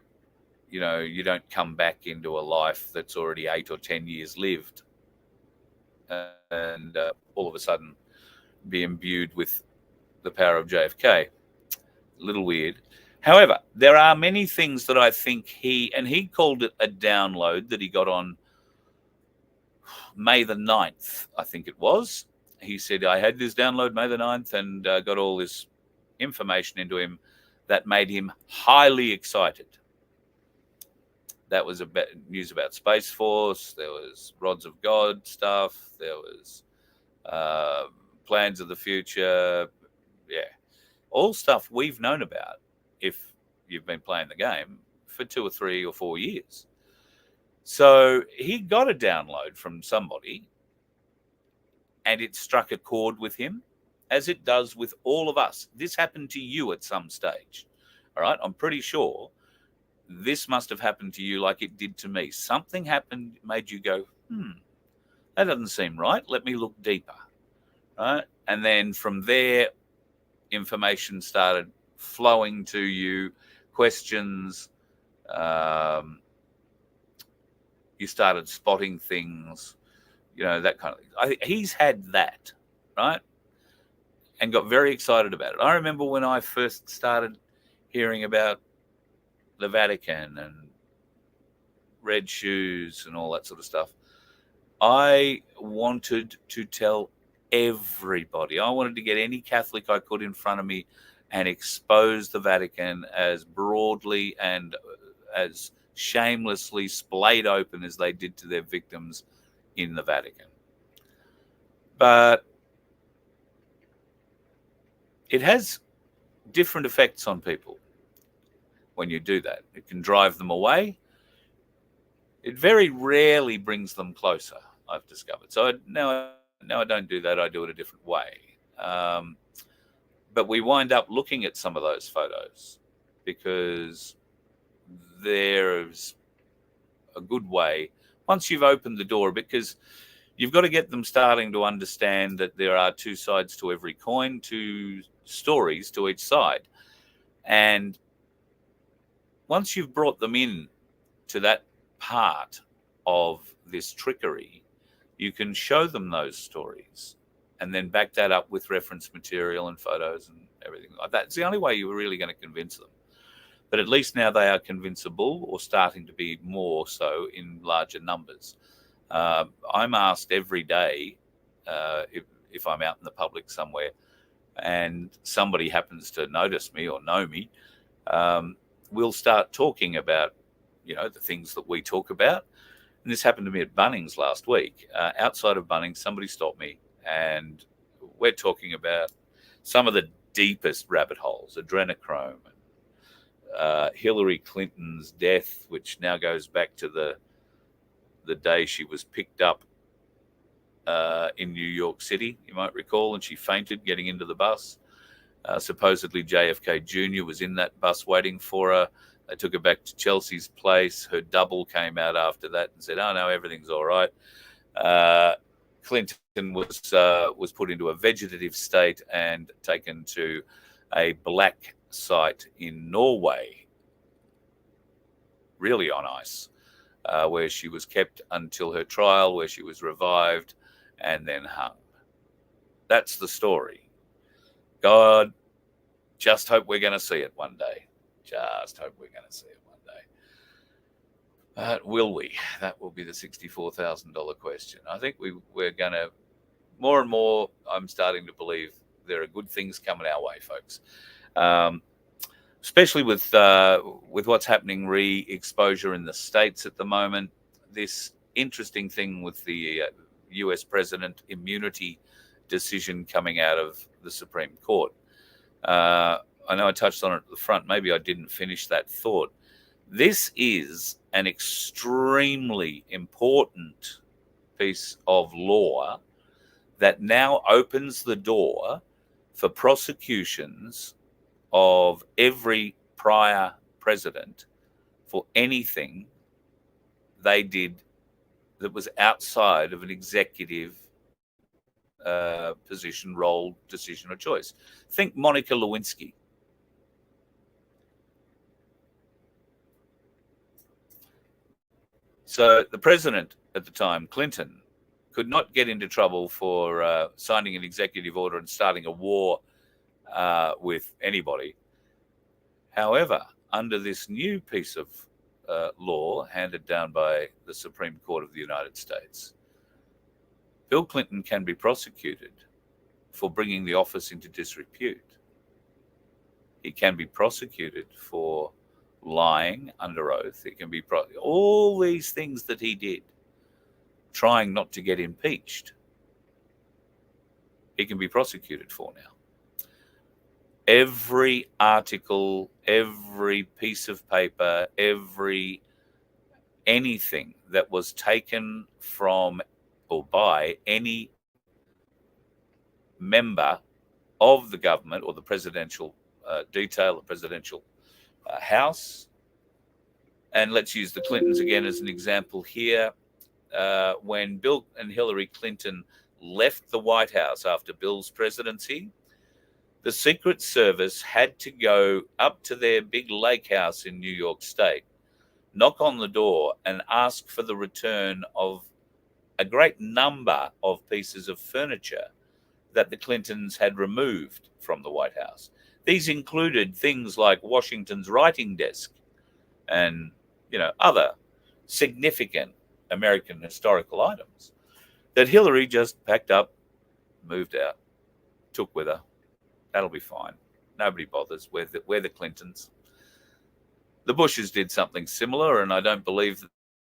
you know, you don't come back into a life that's already 8 or 10 years lived and all of a sudden be imbued with the power of JFK. A little weird. However, there are many things that I think he called it a download that he got on May the 9th, I think it was. He said, I had this download May the 9th and got all this information into him that made him highly excited. That was news about Space Force. There was Rods of God stuff. There was plans of the future. Yeah. All stuff we've known about if you've been playing the game for 2 or 3 or 4 years. So he got a download from somebody and it struck a chord with him, as it does with all of us. This happened to you at some stage. All right? I'm pretty sure this must have happened to you like it did to me. Something happened, made you go, that doesn't seem right. Let me look deeper. Right? And then from there, information started flowing to you, questions. You started spotting things, you know, that kind of thing. He's had that, right? And got very excited about it. I remember when I first started hearing about the Vatican and red shoes and all that sort of stuff, I wanted to tell everybody. I wanted to get any Catholic I could in front of me and expose the Vatican as broadly and as shamelessly splayed open as they did to their victims in the Vatican. But it has different effects on people when you do that. It can drive them away. It very rarely brings them closer, I've discovered. So now I don't do that. I do it a different way. But we wind up looking at some of those photos because there's a good way, once you've opened the door, because you've got to get them starting to understand that there are two sides to every coin, two stories to each side. And once you've brought them in to that part of this trickery, you can show them those stories and then back that up with reference material and photos and everything like that. It's the only way you're really going to convince them. But at least now they are convincible, or starting to be more so in larger numbers. I'm asked every day if I'm out in the public somewhere and somebody happens to notice me or know me, we'll start talking about, the things that we talk about. And this happened to me at Bunnings last week. Outside of Bunnings, somebody stopped me, and we're talking about some of the deepest rabbit holes, adrenochrome, Hillary Clinton's death, which now goes back to the day she was picked up in New York City, you might recall, and she fainted getting into the bus. Supposedly JFK Jr. was in that bus waiting for her. They took her back to Chelsea's place. Her double came out after that and said, "Oh no, everything's all right." Clinton was put into a vegetative state and taken to a black site in Norway, really on ice, where she was kept until her trial, where she was revived and then hung. That's the story. God, just hope we're going to see it one day. Just hope we're going to see it one day. But will we? That will be the $64,000 question. I think we're going to, more and more, I'm starting to believe there are good things coming our way, folks. Especially with what's happening re-exposure in the States at the moment. This interesting thing with the US president immunity decision coming out of the Supreme Court. I know I touched on it at the front. Maybe I didn't finish that thought. This is an extremely important piece of law that now opens the door for prosecutions of every prior president for anything they did that was outside of an executive position, role, decision, or choice. Think Monica Lewinsky. So the president at the time, Clinton, could not get into trouble for signing an executive order and starting a war with anybody. However, under this new piece of law handed down by the Supreme Court of the United States, Bill Clinton can be prosecuted for bringing the office into disrepute. He can be prosecuted for lying under oath. It can be all these things that he did, trying not to get impeached. He can be prosecuted for now. Every article, every piece of paper, anything that was taken from or by any member of the government or the presidential detail, the presidential house. And let's use the Clintons again as an example here. When Bill and Hillary Clinton left the White House after Bill's presidency, the Secret Service had to go up to their big lake house in New York State, knock on the door and ask for the return of a great number of pieces of furniture that the Clintons had removed from the White House. These included things like Washington's writing desk and, other significant American historical items that Hillary just packed up, moved out, took with her. That'll be fine. Nobody bothers. We're the Clintons. The Bushes did something similar, and I don't believe the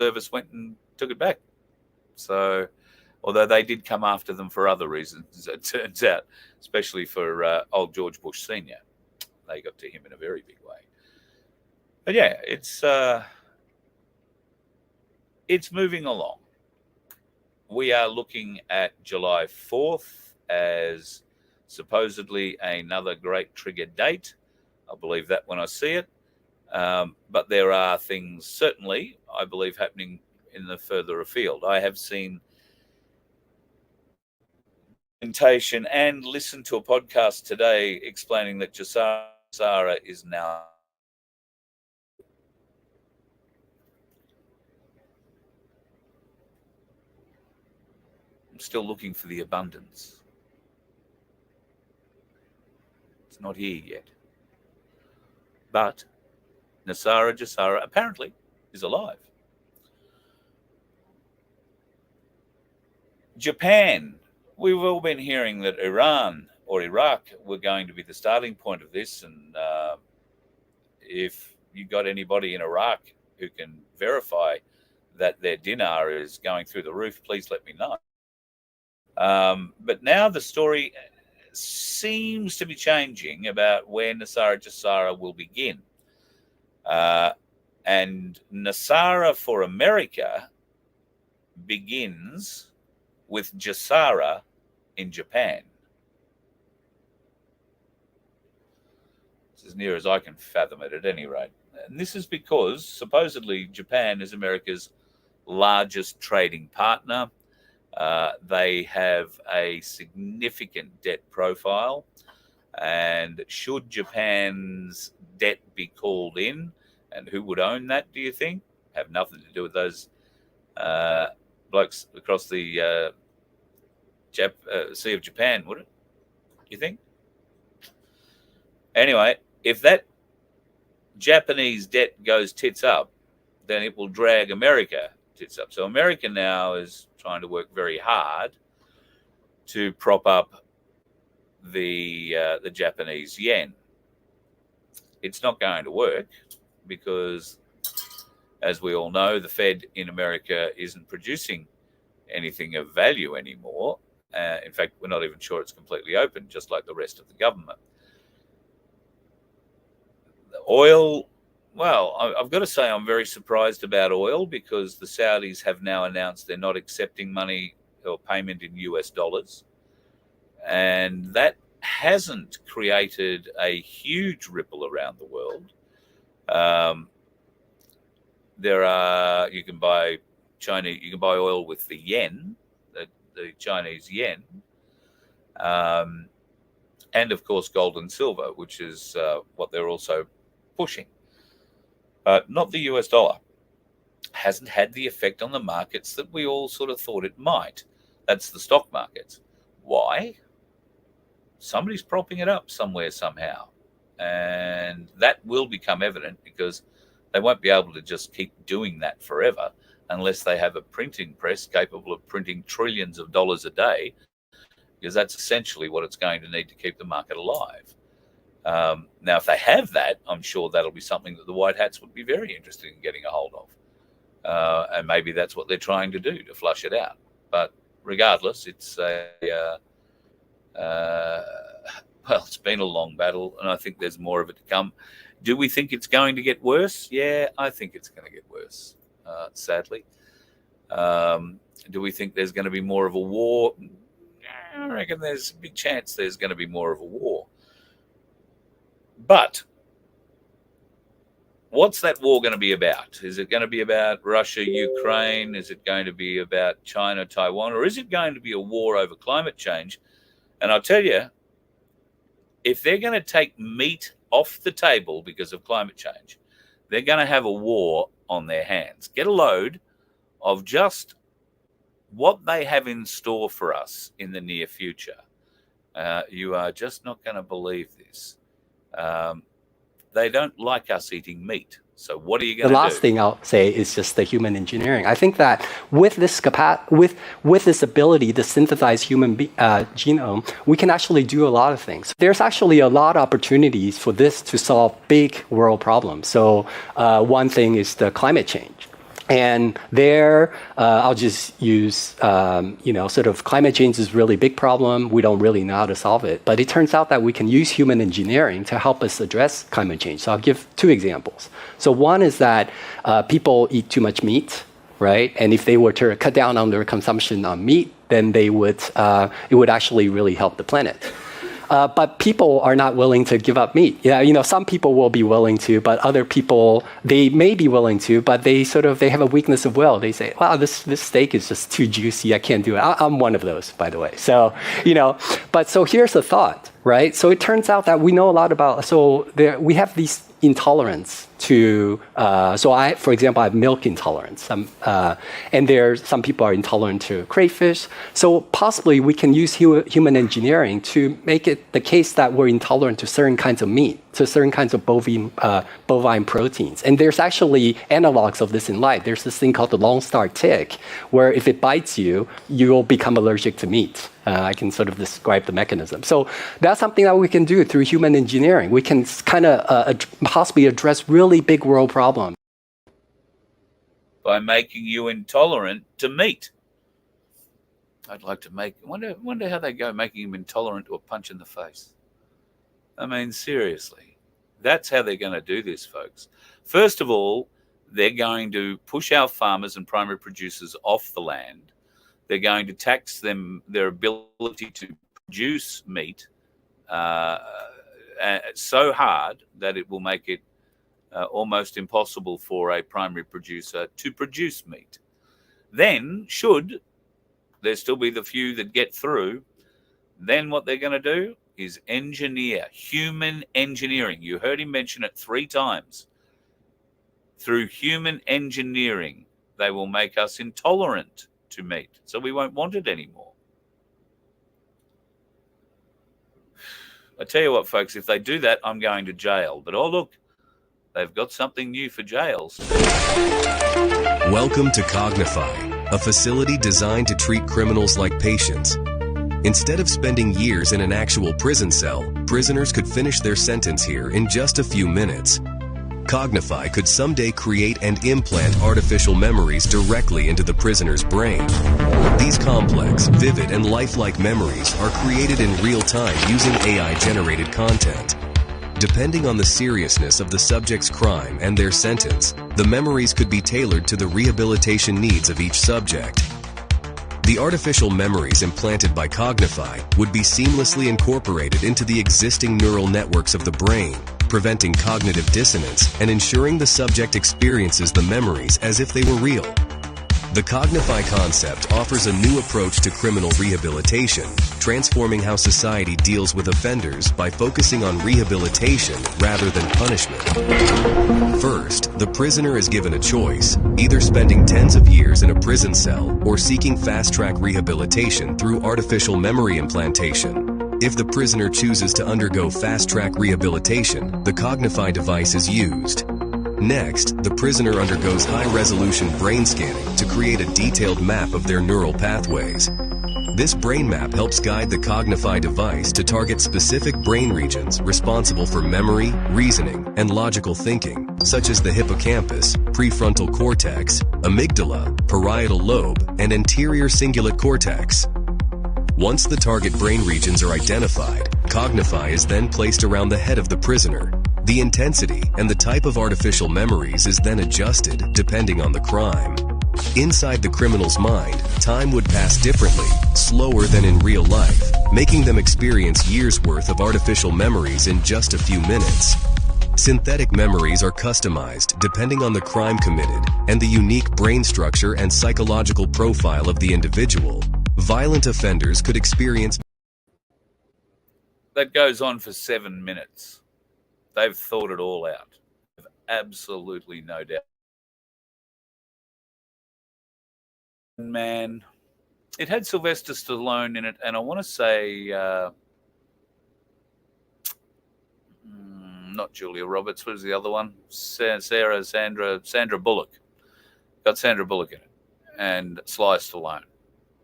service went and took it back. So, although they did come after them for other reasons, it turns out, especially for old George Bush Sr., they got to him in a very big way. But yeah, it's moving along. We are looking at July 4th as supposedly another great trigger date. I'll believe that when I see it. But there are things certainly, I believe, happening in the further afield. I have seen presentation and listened to a podcast today explaining that Jassara is now. I'm still looking for the abundance. It's not here yet. But Jassara apparently is alive. Japan. We've all been hearing that Iran or Iraq were going to be the starting point of this. And if you got anybody in Iraq who can verify that their dinar is going through the roof, please let me know. But now the story seems to be changing about where Jassara will begin. And Jassara for America begins with Jassara in Japan. It's as near as I can fathom it at any rate. And this is because supposedly Japan is America's largest trading partner. They have a significant debt profile. And should Japan's debt be called in, and who would own that, do you think? Have nothing to do with those blokes across the Sea of Japan, would it? You think? Anyway, if that Japanese debt goes tits up, then it will drag America tits up. So America now is trying to work very hard to prop up the Japanese yen. It's not going to work because, as we all know, the Fed in America isn't producing anything of value anymore. In fact, we're not even sure it's completely open, just like the rest of the government. The oil, well, I've got to say I'm very surprised about oil because the Saudis have now announced they're not accepting money or payment in US dollars. And that hasn't created a huge ripple around the world. You can buy oil with the yen, the Chinese yen, and of course gold and silver, which is what they're also pushing. Not the US dollar. Hasn't had the effect on the markets that we all sort of thought it might. That's the stock markets. Why? Somebody's propping it up somewhere, somehow. And that will become evident because they won't be able to just keep doing that forever unless they have a printing press capable of printing trillions of dollars a day, because that's essentially what it's going to need to keep the market alive. Now, if they have that, I'm sure that'll be something that the White Hats would be very interested in getting a hold of. And maybe that's what they're trying to do, to flush it out. But regardless, it's it's been a long battle, and I think there's more of it to come. Do we think it's going to get worse? Yeah, I think it's going to get worse, sadly. Do we think there's going to be more of a war? I reckon there's a big chance there's going to be more of a war. But what's that war going to be about? Is it going to be about Russia, Ukraine? Is it going to be about China, Taiwan? Or is it going to be a war over climate change? And I'll tell you, if they're going to take meat off the table because of climate change, they're going to have a war on their hands. Get a load of just what they have in store for us in the near future. You are just not going to believe this. They don't like us eating meat. So what are you The going to do? last thing I'll say is just the human engineering. I think that with this with this ability to synthesize human genome, we can actually do a lot of things. There's actually a lot of opportunities for this to solve big world problems. So one thing is the climate change. And there, I'll just use, sort of climate change is a really big problem. We don't really know how to solve it. But it turns out that we can use human engineering to help us address climate change. So I'll give two examples. So one is that people eat too much meat, right? And if they were to cut down on their consumption on meat, then it would actually really help the planet. But people are not willing to give up meat. Yeah, some people will be willing to, but other people, they may be willing to, but they have a weakness of will. They say, wow, this steak is just too juicy. I can't do it. I'm one of those, by the way. So, so here's the thought, right? So it turns out that we know a lot about, we have these intolerance to, for example, I have milk intolerance. And some people are intolerant to crayfish. So possibly we can use human engineering to make it the case that we're intolerant to certain kinds of meat, to certain kinds of bovine proteins. And there's actually analogs of this in life. There's this thing called the Lone Star tick, where if it bites you, you'll become allergic to meat. I can sort of describe the mechanism. So that's something that we can do through human engineering. We can kind of possibly address really big world problems. By making you intolerant to meat. I'd like to wonder how they go making him intolerant to a punch in the face. I mean, seriously. That's how they're going to do this, folks. First of all, they're going to push our farmers and primary producers off the land. They're going to tax their ability to produce meat so hard that it will make it almost impossible for a primary producer to produce meat. Then, should there still be the few that get through, then what they're going to do is engineer, human engineering. You heard him mention it 3 times. Through human engineering, they will make us intolerant to meat, so we won't want it anymore. I tell you what, folks, if they do that, I'm going to jail. But oh, look, they've got something new for jails. Welcome to Cognify, a facility designed to treat criminals like patients. Instead of spending years in an actual prison cell, prisoners could finish their sentence here in just a few minutes. Cognify could someday create and implant artificial memories directly into the prisoner's brain. These complex, vivid, and lifelike memories are created in real time using AI-generated content. Depending on the seriousness of the subject's crime and their sentence, the memories could be tailored to the rehabilitation needs of each subject. The artificial memories implanted by Cognify would be seamlessly incorporated into the existing neural networks of the brain, preventing cognitive dissonance and ensuring the subject experiences the memories as if they were real. The Cognify concept offers a new approach to criminal rehabilitation, transforming how society deals with offenders by focusing on rehabilitation rather than punishment. First, the prisoner is given a choice, either spending tens of years in a prison cell or seeking fast-track rehabilitation through artificial memory implantation. If the prisoner chooses to undergo fast-track rehabilitation, the Cognify device is used. Next, the prisoner undergoes high-resolution brain scanning to create a detailed map of their neural pathways. This brain map helps guide the Cognify device to target specific brain regions responsible for memory, reasoning, and logical thinking, such as the hippocampus, prefrontal cortex, amygdala, parietal lobe, and anterior cingulate cortex. Once the target brain regions are identified, Cognify is then placed around the head of the prisoner. The intensity and the type of artificial memories is then adjusted depending on the crime. Inside the criminal's mind, time would pass differently, slower than in real life, making them experience years' worth of artificial memories in just a few minutes. Synthetic memories are customized depending on the crime committed and the unique brain structure and psychological profile of the individual. Violent offenders could experience... That goes on for 7 minutes. They've thought it all out. Absolutely no doubt. Man, it had Sylvester Stallone in it, and I want to say not not Julia Roberts. What was the other one? Sandra Bullock. Got Sandra Bullock in it, and Sly Stallone.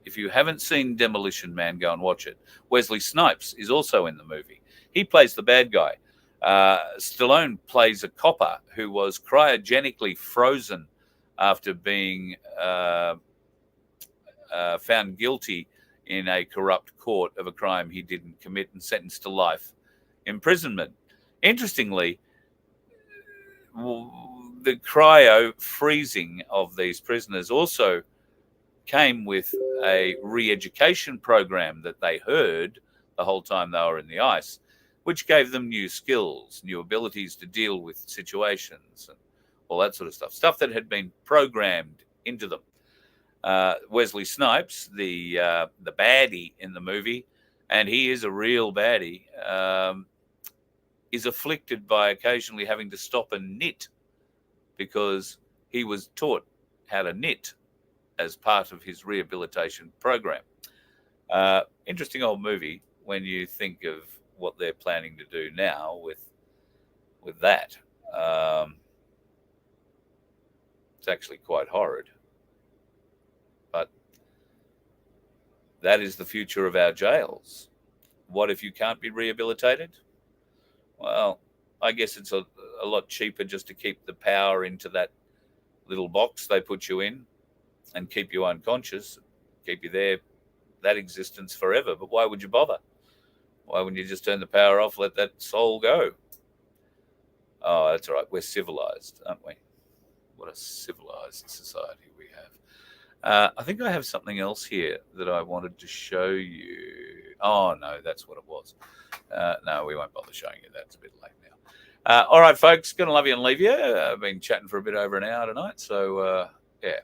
If you haven't seen Demolition Man, go and watch it. Wesley Snipes is also in the movie. He plays the bad guy. Stallone plays a copper who was cryogenically frozen after being found guilty in a corrupt court of a crime he didn't commit and sentenced to life imprisonment. Interestingly, the cryo freezing of these prisoners also came with a re-education program that they heard the whole time they were in the ice, which gave them new skills, new abilities to deal with situations and all that sort of stuff that had been programmed into them. Wesley Snipes, the baddie in the movie, and he is a real baddie, is afflicted by occasionally having to stop and knit because he was taught how to knit as part of his rehabilitation program. Interesting old movie when you think of what they're planning to do now with that. It's actually quite horrid. But that is the future of our jails. What if you can't be rehabilitated? Well, I guess it's a lot cheaper just to keep the power into that little box they put you in and keep you unconscious, keep you there, that existence forever. But why would you bother? Why wouldn't you just turn the power off, let that soul go? Oh, that's all right. We're civilized, aren't we? What a civilized society we have. I think I have something else here that I wanted to show you. Oh, no, that's what it was. No, we won't bother showing you that. It's a bit late now. All right, folks, going to love you and leave you. I've been chatting for a bit over an hour tonight, so yeah.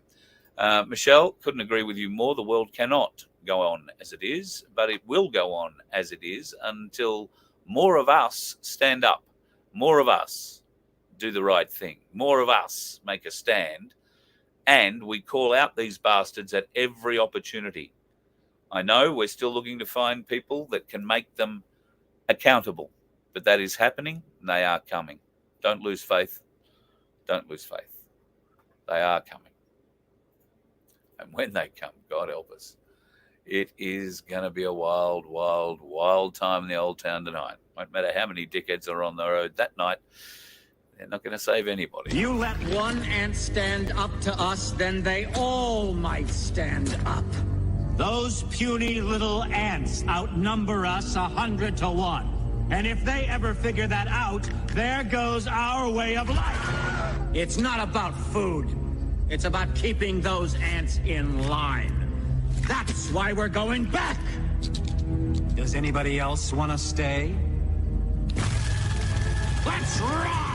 Michelle, couldn't agree with you more. The world cannot go on as it is, but it will go on as it is until more of us stand up, more of us do the right thing, more of us make a stand, and we call out these bastards at every opportunity. I know we're still looking to find people that can make them accountable, but that is happening, and they are coming. Don't lose faith. Don't lose faith. They are coming. And when they come, God help us, it is going to be a wild, wild, wild time in the old town tonight. Won't matter how many dickheads are on the road that night. They're not going to save anybody. You let one ant stand up to us, then they all might stand up. Those puny little ants outnumber us 100 to 1. And if they ever figure that out, there goes our way of life. It's not about food. It's about keeping those ants in line. That's why we're going back. Does anybody else want to stay? Let's rock!